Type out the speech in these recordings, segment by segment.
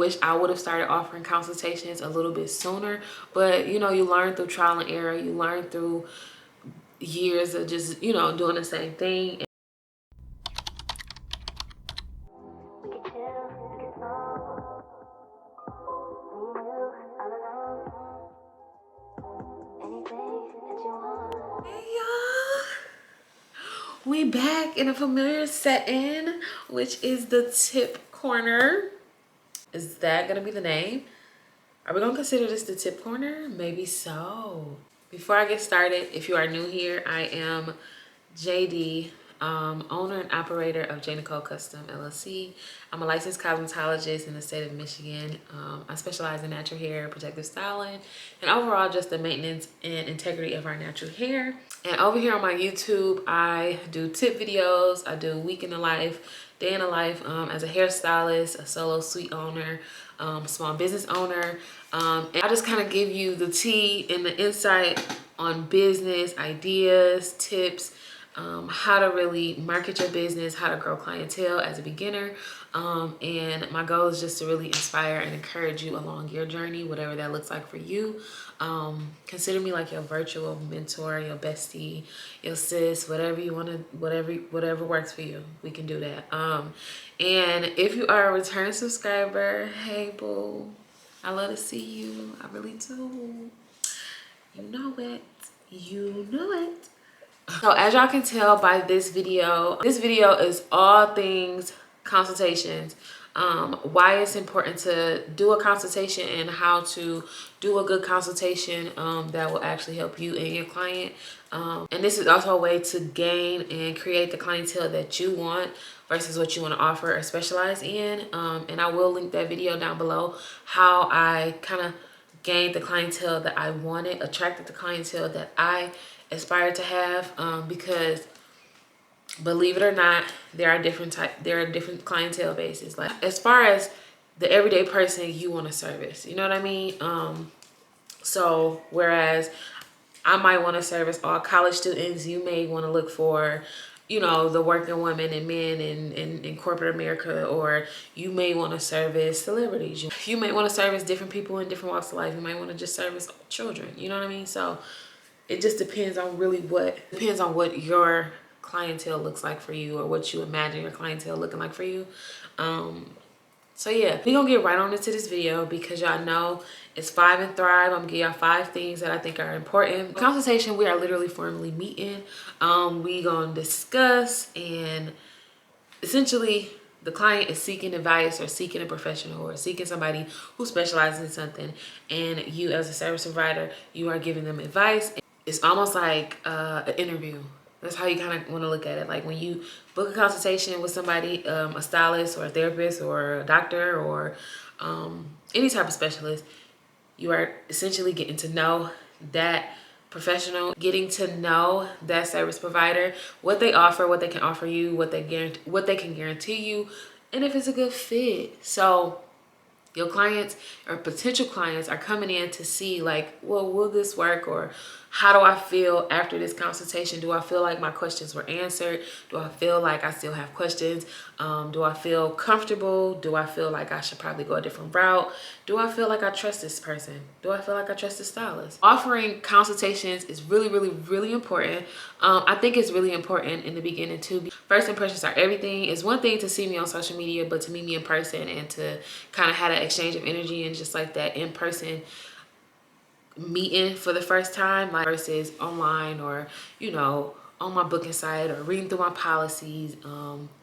Wish I would have started offering consultations a little bit sooner, but you know, you learn through trial and error. You learn through years of just, you know, doing the same thing. Hey y'all, we back in a familiar setting, which is the tip corner. Is that gonna be the name? Are we gonna consider this the tip corner? Maybe so. Before I get started, if you are new here, I am JD, owner and operator of Nicole Custom LLC. I'm a licensed cosmetologist in the state of Michigan. I specialize in natural hair, protective styling, and overall just the maintenance and integrity of our natural hair. And over here on my YouTube, I do tip videos. I do week in the life, day in the life as a hairstylist, a solo suite owner, small business owner. And I just kind of give you the tea and the insight on business ideas, tips, how to really market your business, how to grow clientele as a beginner. And my goal is just to really inspire and encourage you along your journey, whatever that looks like for you. Consider me like your virtual mentor, your bestie, your sis, whatever you want to, whatever works for you, we can do that. And if you are a return subscriber, hey boo, I love to see you. I really do. You know it. You know it. So as y'all can tell by this video is all things consultations. Why it's important to do a consultation and how to do a good consultation that will actually help you and your client. And this is also a way to gain and create the clientele that you want versus what you want to offer or specialize in. And I will link that video down below, how I kind of gained the clientele that I wanted, attracted the clientele that I aspire to have, because believe it or not, there are different clientele bases. Like as far as the everyday person you want to service, you know what I mean? So whereas I might want to service all college students, you may want to look for, you know, the working women and men in corporate America, or you may want to service celebrities. You may want to service different people in different walks of life. You might want to just service children, you know what I mean? So it just depends on what your clientele looks like for you, or what you imagine your clientele looking like for you. So yeah, we're gonna get right on into this video because y'all know it's 5 and Thrive. I'm gonna give y'all 5 things that I think are important. Consultation, we are literally formally meeting. We gonna discuss, and essentially the client is seeking advice or seeking a professional or seeking somebody who specializes in something, and you as a service provider, you are giving them advice. It's almost like an interview. That's how you kind of want to look at it. Like when you book a consultation with somebody, a stylist or a therapist or a doctor or any type of specialist, you are essentially getting to know that professional, getting to know that service provider, what they offer, what they can offer you, what they can guarantee you, and if it's a good fit. So your clients or potential clients are coming in to see like, well, will this work? Or how do I feel after this consultation? Do I feel like my questions were answered? Do I feel like I still have questions? Do I feel comfortable? Do I feel like I should probably go a different route? Do I feel like I trust this person? Do I feel like I trust the stylist? Offering consultations is really, really, really important. I think it's really important in the beginning too. First impressions are everything. It's one thing to see me on social media, but to meet me in person and to kind of have an exchange of energy and just like that in-person meeting for the first time, like versus online or, you know, on my booking site or reading through my policies.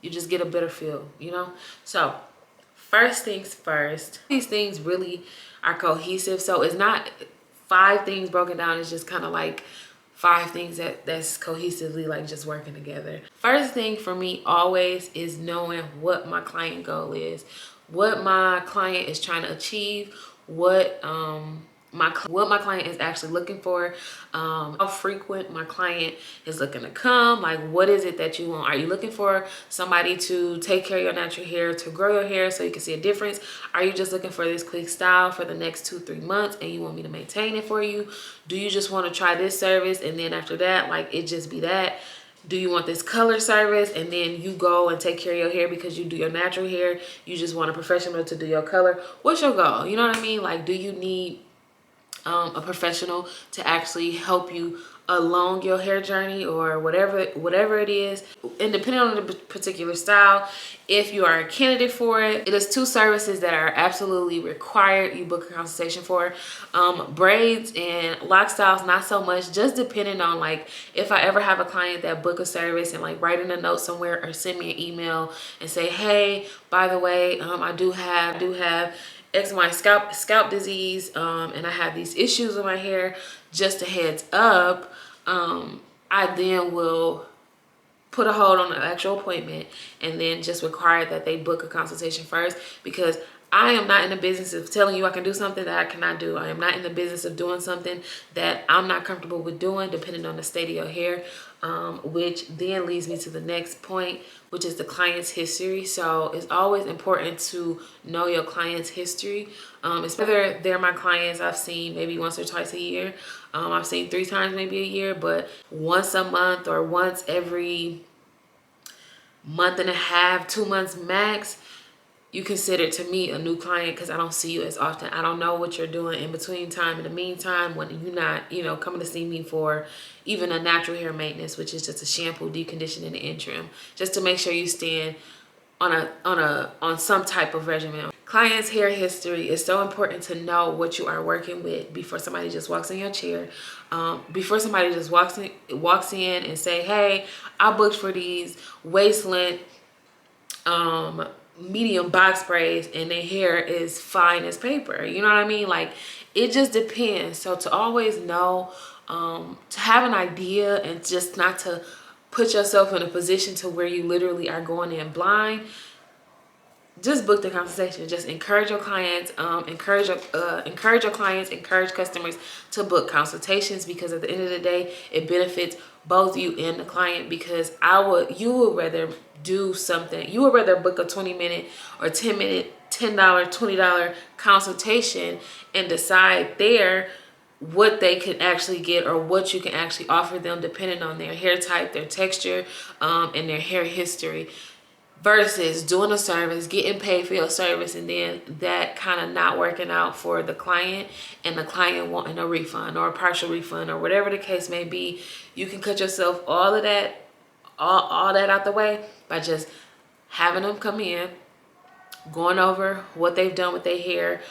You just get a better feel, you know? So first things first, these things really are cohesive. So it's not 5 things broken down. It's just kind of like 5 things that's cohesively like just working together. First thing for me always is knowing what my client goal is, what my client is trying to achieve, what my client is actually looking for, how frequent my client is looking to come. Like, what is it that you want? Are you looking for somebody to take care of your natural hair, to grow your hair so you can see a difference? Are you just looking for this quick style for the next 2-3 months and you want me to maintain it for you? Do you just want to try this service and then after that, like, it just be that? Do you want this color service and then you go and take care of your hair because you do your natural hair? You just want a professional to do your color? What's your goal? You know what I mean? Like, do you need a professional to actually help you along your hair journey or whatever it is, and depending on the particular style, if you are a candidate for it, it is two services that are absolutely required you book a consultation for. Braids and lock styles, not so much, just depending on, like, if I ever have a client that book a service and like write in a note somewhere or send me an email and say, hey, by the way, I do have eczema, scalp disease, and I have these issues with my hair, just a heads up. I then will put a hold on the actual appointment and then just require that they book a consultation first, because I am not in the business of telling you I can do something that I cannot do. I am not in the business of doing something that I'm not comfortable with doing, depending on the state of your hair, which then leads me to the next point, which is the client's history. So it's always important to know your client's history. It's whether they're my clients I've seen maybe once or twice a year. I've seen 3 times maybe a year, but once a month or once every month and a half, 2 months max, you consider to me a new client, because I don't see you as often. I don't know what you're doing in between time. In the meantime, when you're not, coming to see me for even a natural hair maintenance, which is just a shampoo, deep condition, and an trim, just to make sure you stand on some type of regimen. Client's hair history is so important to know what you are working with before somebody just walks in your chair. Before somebody just walks in and say, hey, I booked for these waist length medium box braids and their hair is fine as paper. You know what I mean? Like, it just depends. So to always know, to have an idea and just not to put yourself in a position to where you literally are going in blind, just book the consultation. Just encourage your clients, encourage customers to book consultations, because at the end of the day, it benefits both you and the client. Because you would rather do something, you would rather book a 20-minute or 10-minute, $10, $20 consultation and decide there what they can actually get or what you can actually offer them, depending on their hair type, their texture, and their hair history, versus doing a service, getting paid for your service, and then that kind of not working out for the client and the client wanting a refund or a partial refund or whatever the case may be. You can cut yourself all that out the way by just having them come in, going over what they've done with their hair,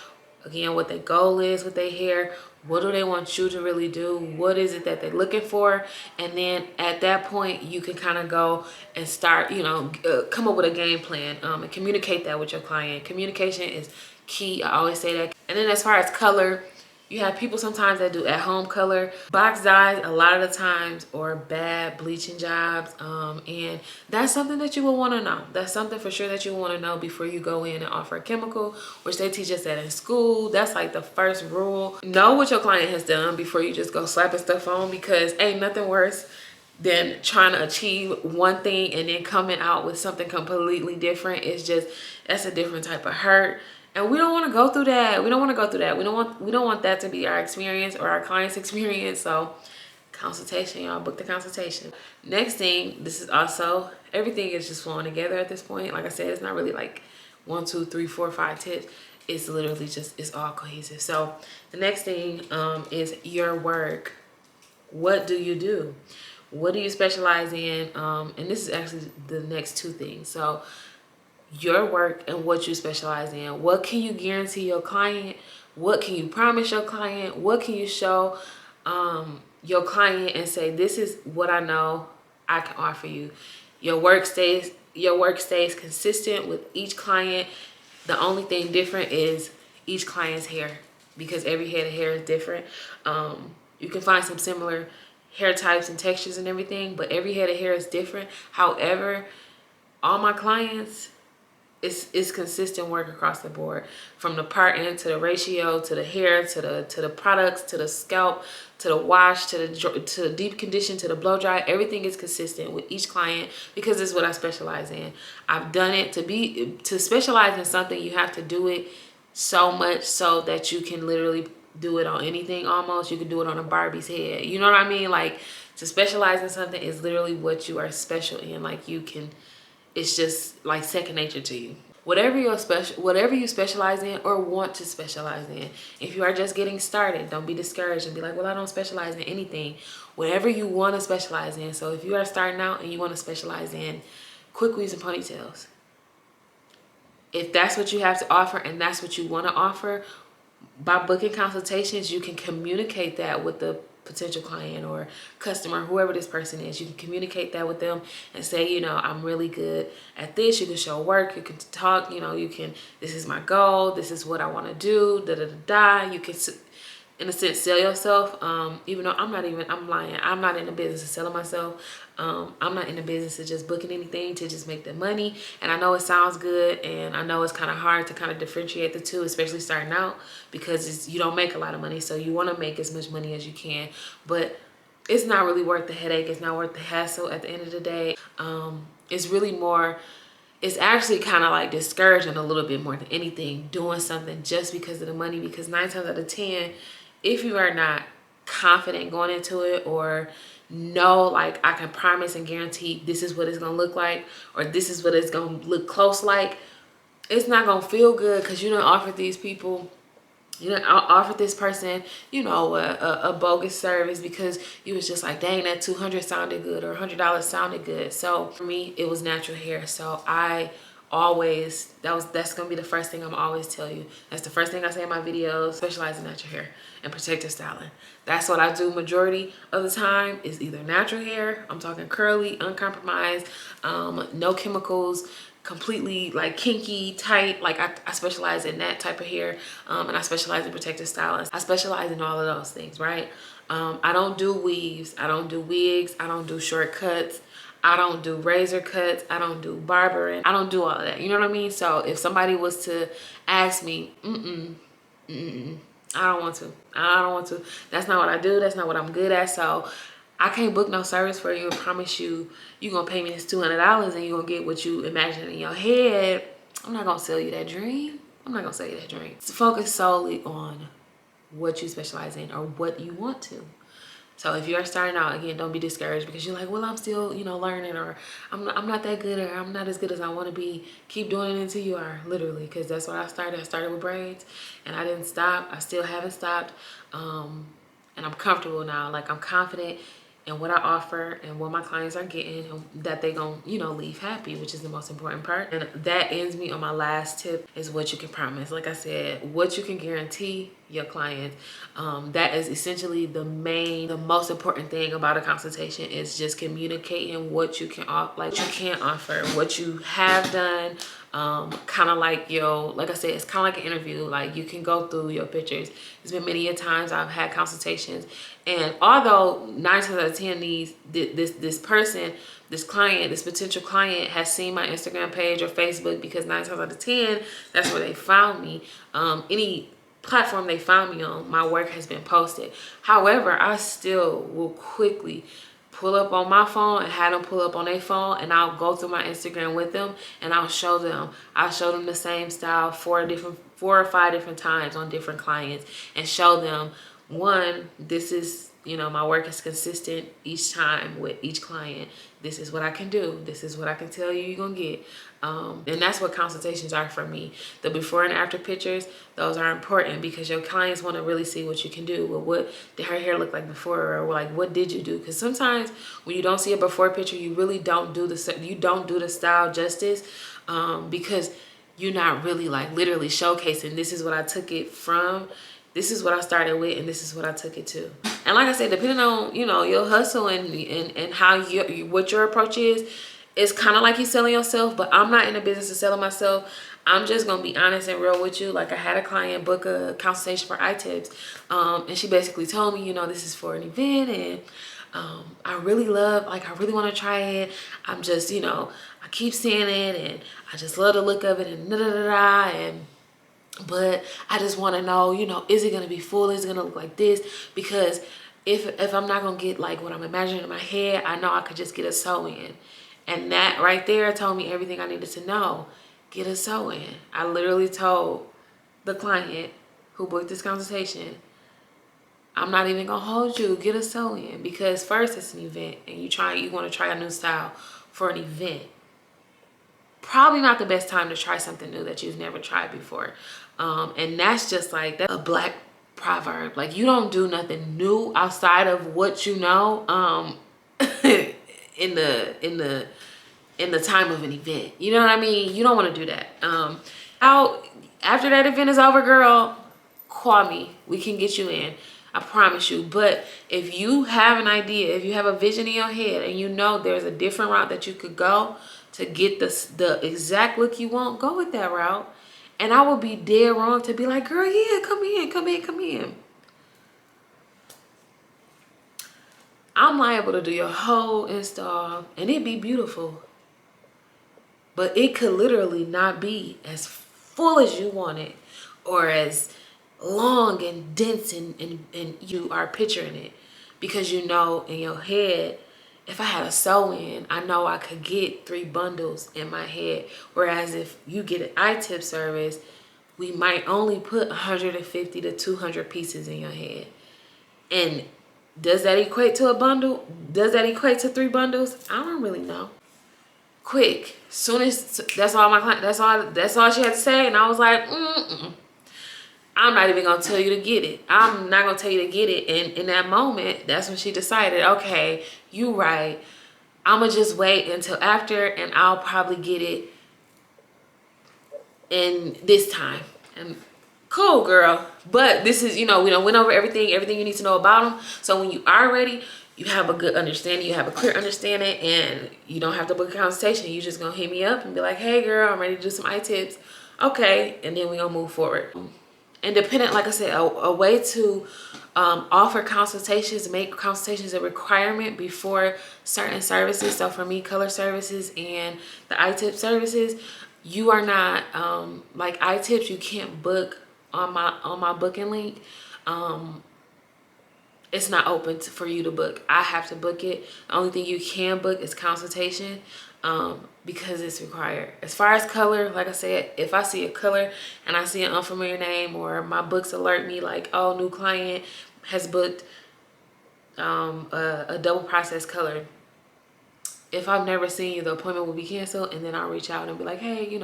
again, what their goal is with their hair, what do they want you to really do, what is it that they're looking for, and then at that point you can kind of go and start, come up with a game plan, and communicate that with your client. Communication is key. I always say that. And then as far as color, you have people sometimes that do at-home color. Box dyes a lot of the times, or bad bleaching jobs, and that's something that you will want to know. That's something for sure that you want to know before you go in and offer a chemical, which they teach us that in school. That's like the first rule. Know what your client has done before you just go slapping stuff on, because ain't nothing worse than trying to achieve one thing and then coming out with something completely different. That's a different type of hurt. And we don't want to go through that. We don't want that to be our experience or our client's experience. So consultation, y'all, book the consultation. Next thing, this is also, everything is just flowing together at this point. Like I said, it's not really like 1, 2, 3, 4, 5 tips. It's literally just, it's all cohesive. So the next thing is your work. What do you do? What do you specialize in? And this is actually the next 2 things. So your work and what you specialize in. What can you guarantee your client? What can you promise your client? What can you show your client and say, this is what I know I can offer you? Your work stays consistent with each client. The only thing different is each client's hair, because every head of hair is different. You can find some similar hair types and textures and everything, but every head of hair is different. However, all my clients, it's consistent work across the board, from the parting to the ratio to the hair to the products to the scalp to the wash to the deep condition to the blow dry. Everything is consistent with each client, because it's what I specialize in. I've done it. To specialize in something, you have to do it so much so that you can literally do it on anything. Almost, you can do it on a Barbie's head. You know what I mean? Like, To specialize in something is literally what you are special in. Like you can, it's just like second nature to you. Whatever you specialize in or want to specialize in. If you are just getting started, don't be discouraged and be like, well, I don't specialize in anything. Whatever you want to specialize in. So if you are starting out and you want to specialize in quick weaves and ponytails, if that's what you have to offer and that's what you want to offer, by booking consultations, you can communicate that with the potential client or customer, whoever this person is. You can communicate that with them and say, you know, I'm really good at this. You can show work, you can talk, you know, you can, this is my goal, this is what I want to do, da da da da. You can, in a sense, sell yourself. Even though I'm lying. I'm not in the business of selling myself. I'm not in the business of just booking anything to just make the money. And I know it sounds good, and I know it's kind of hard to kind of differentiate the two, especially starting out, because you don't make a lot of money. So you want to make as much money as you can, but it's not really worth the headache. It's not worth the hassle at the end of the day. It's really more, it's actually kind of like discouraging a little bit more than anything, doing something just because of the money. Because 9 times out of 10, if you are not confident going into it, or know, like, I can promise and guarantee this is what it's gonna look like, or this is what it's gonna look close like, it's not gonna feel good, because you don't offer these people, you know, offered this person, you know, a bogus service because you was just like, dang, that $200 sounded good, or $100 sounded good. So for me, it was natural hair. So I always, that's gonna be the first thing I'm always tell you. That's the first thing I say in my videos: specialize in natural hair and protective styling. That's what I do majority of the time, is either natural hair, I'm talking curly, uncompromised, no chemicals, completely like kinky, tight. Like I specialize in that type of hair, and I specialize in protective styling. I specialize in all of those things, right? I don't do weaves, I don't do wigs, I don't do short cuts, I don't do razor cuts, I don't do barbering, I don't do all of that, you know what I mean? So if somebody was to ask me, I don't want to. That's not what I do. That's not what I'm good at. So I can't book no service for you and promise you you're gonna pay me this $200 and you're gonna get what you imagine in your head. I'm not gonna sell you that dream. I'm not gonna sell you that dream. So focus solely on what you specialize in or what you want to. So if you are starting out, again, don't be discouraged because you're like, well, I'm still, you know, learning, or I'm not that good, or I'm not as good as I want to be. Keep doing it until you are, literally, because that's what I started. I started with braids and I didn't stop. I still haven't stopped. And I'm comfortable now. Like, I'm confident in what I offer and what my clients are getting, and that they gonna, you know, leave happy, which is the most important part. And that ends me on my last tip, is what you can promise. Like I said, what you can guarantee your clients. That is essentially the most important thing about a consultation, is just communicating what you can offer, like you can't offer, what you have done. Kind of like like I said, it's kind of like an interview. Like, you can go through your pictures. There's been many a times I've had consultations, and although 9 times out of 10 this person, this client, this potential client has seen my Instagram page or Facebook, because 9 times out of 10 that's where they found me. Any platform they found me on, my work has been posted. However, I still will quickly pull up on my phone and have them pull up on their phone, and I'll go through my Instagram with them, and I'll show them the same style 4 or 5 different times on different clients, and show them, one, this is, you know, my work is consistent each time with each client. This is what I can do. This is what I can tell you you're gonna get. And that's what consultations are for me. The before and after pictures, those are important, because your clients want to really see what you can do. Well, what did her hair look like before, or like, what did you do? Because sometimes when you don't see a before picture, you really don't do the style justice, because you're not really like literally showcasing, this is what I took it from, this is what I started with, and this is what I took it to. And like I said, depending on, you know, your hustle and how what your approach is, it's kind of like you're selling yourself. But I'm not in the business of selling myself. I'm just gonna be honest and real with you. Like, I had a client book a consultation for eye tips, and she basically told me, you know, this is for an event, and I really want to try it. I'm just, you know, I keep seeing it, and I just love the look of it, and but I just want to know, you know, is it going to be full? Is it going to look like this? Because if I'm not going to get like what I'm imagining in my head, I know I could just get a sew in. And that right there told me everything I needed to know. Get a sew in. I literally told the client who booked this consultation, I'm not even gonna hold you. Get a sew in, because first it's an event and you want to try a new style for an event. Probably not the best time to try something new that you've never tried before. And that's just like, that's a black proverb. Like, you don't do nothing new outside of what you know in the time of an event. You know what I mean? You don't want to do that. After that event is over, girl, call me. We can get you in. I promise you. But if you have an idea, if you have a vision in your head and you know there's a different route that you could go to get the exact look you want, go with that route. And I would be dead wrong to be like, girl, yeah, come in. I'm liable to do your whole install and it'd be beautiful. But it could literally not be as full as you want it, or as long and dense and you are picturing it. Because you know in your head, if I had a sew-in, I know I could get 3 bundles in my head. Whereas if you get an I-tip service, we might only put 150 to 200 pieces in your head. And does that equate to a bundle? Does that equate to 3 bundles? I don't really know. Quick, soon as that's all she had to say, and I was like, I'm not even gonna tell you to get it. I'm not gonna tell you to get it. And in that moment, that's when she decided, okay, you right. I'ma just wait until after, and I'll probably get it in this time. And cool, girl. But this is, we went over everything you need to know about them. So when you are ready, you have a good understanding, you have a clear understanding, and you don't have to book a consultation. You just gonna hit me up and be like, hey girl, I'm ready to do some eye tips. Okay, and then we gonna move forward. Independent, like I said, a way to offer consultations, make consultations a requirement before certain services. So for me, color services and the eye tip services, you are not like eye tips, you can't book on my booking link. It's not open for you to book. I have to book it. The only thing you can book is consultation, because it's required. As far as color, like I said, if I see a color and I see an unfamiliar name, or my books alert me like, oh, new client has booked a double process color. If I've never seen you, the appointment will be canceled, and then I'll reach out and be like, hey,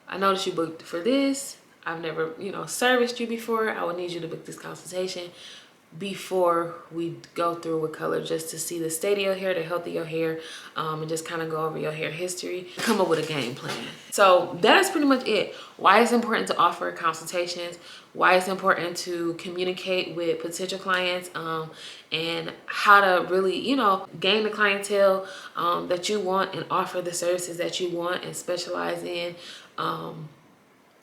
I noticed you booked for this. I've never, serviced you before. I would need you to book this consultation before we go through with color, just to see the state of your hair, the health of your hair, and just kind of go over your hair history, come up with a game plan. So that's pretty much it. Why it's important to offer consultations, why it's important to communicate with potential clients, and how to really, gain the clientele that you want and offer the services that you want and specialize in.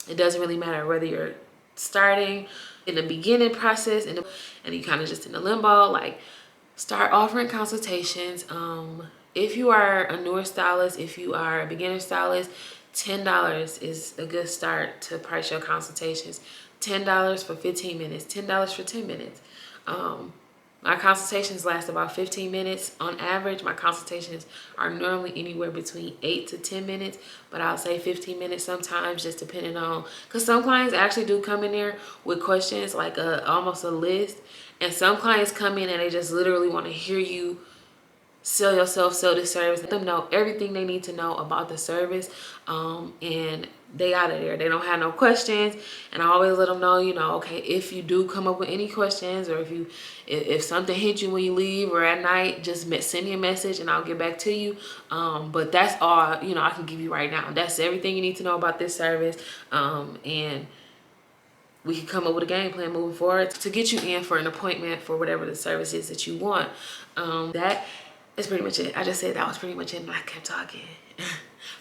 It doesn't really matter whether you're starting in the beginning process and you kind of just in the limbo. Like, start offering consultations. If you are a newer stylist, if you are a beginner stylist, $10 is a good start to price your consultations. $10 for 15 minutes, $10 for 10 minutes. My consultations last about 15 minutes. On average, my consultations are normally anywhere between 8 to 10 minutes, but I'll say 15 minutes sometimes, just depending on, because some clients actually do come in there with questions, like almost a list. And some clients come in and they just literally want to hear you sell yourself, sell this service. Let them know everything they need to know about the service, and they out of there. They don't have no questions. And I always let them know, okay, if you do come up with any questions, or if something hit you when you leave or at night, just send me a message and I'll get back to you. But that's all I can give you right now. That's everything you need to know about this service, and we can come up with a game plan moving forward to get you in for an appointment for whatever the service is that you want. That is pretty much it. I just said that was pretty much it, and I kept talking.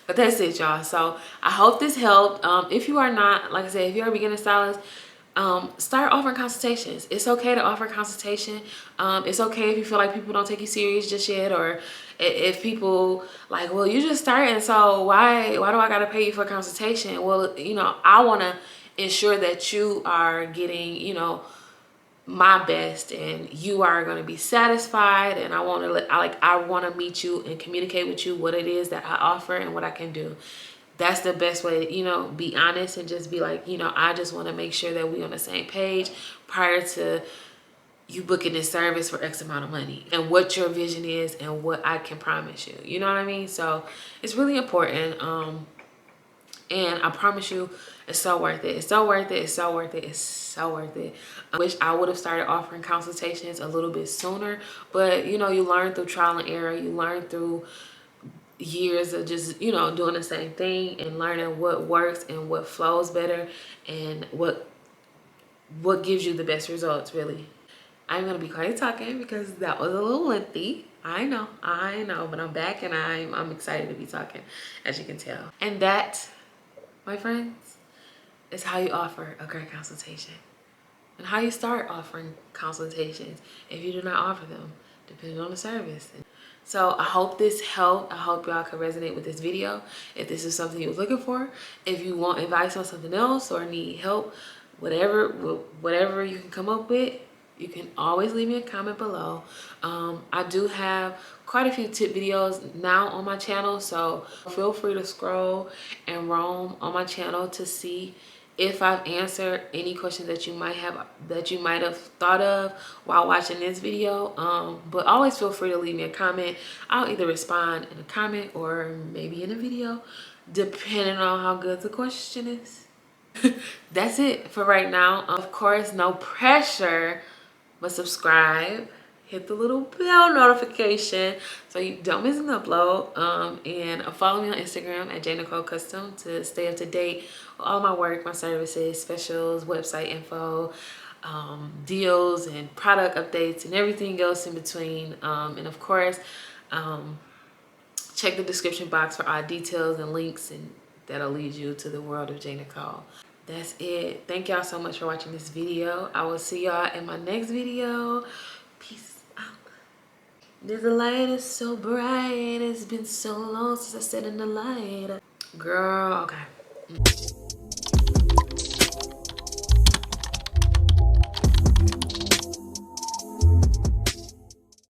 But that's it, y'all. So I hope this helped. If you are not, like I said, if you're a beginner stylist, start offering consultations. It's okay to offer consultation. It's okay if you feel like people don't take you serious just yet, or if people like, well, you just starting, so why do I gotta pay you for a consultation? Well, I want to ensure that you are getting, my best, and you are going to be satisfied. And I want to meet you and communicate with you what it is that I offer and what I can do. That's the best way, be honest and just be like, I just want to make sure that we're on the same page prior to you booking this service for X amount of money, and what your vision is and what I can promise you. You know what I mean? So it's really important. And I promise you, it's so worth it. It's so worth it. It's so worth it. It's so worth it. I wish I would have started offering consultations a little bit sooner, but you know, you learn through trial and error. You learn through years of just, you know, doing the same thing and learning what works and what flows better and what gives you the best results, really. I'm gonna be quiet talking because that was a little lengthy. I know, but I'm back and I'm excited to be talking, as you can tell. And that, my friends, is how you offer a great consultation and how you start offering consultations if you do not offer them, depending on the service. So I hope this helped. I hope y'all can resonate with this video. If this is something you was looking for, if you want advice on something else or need help, whatever you can come up with, you can always leave me a comment below. I do have quite a few tip videos now on my channel, so feel free to scroll and roam on my channel to see if I've answered any questions that you might have thought of while watching this video. But always feel free to leave me a comment. I'll either respond in a comment or maybe in a video, depending on how good the question is. That's it for right now. Of course, no pressure, but subscribe, hit the little bell notification so you don't miss an upload, and follow me on Instagram at Nicole Custom to stay up to date with all my work, my services, specials, website info, deals and product updates and everything else in between. And of course, check the description box for our details and links, and that'll lead you to the world of J. Nicole. That's it. Thank y'all so much for watching this video. I will see y'all in my next video. Peace out. The light is so bright. It's been so long since I sat in the light. Girl, okay.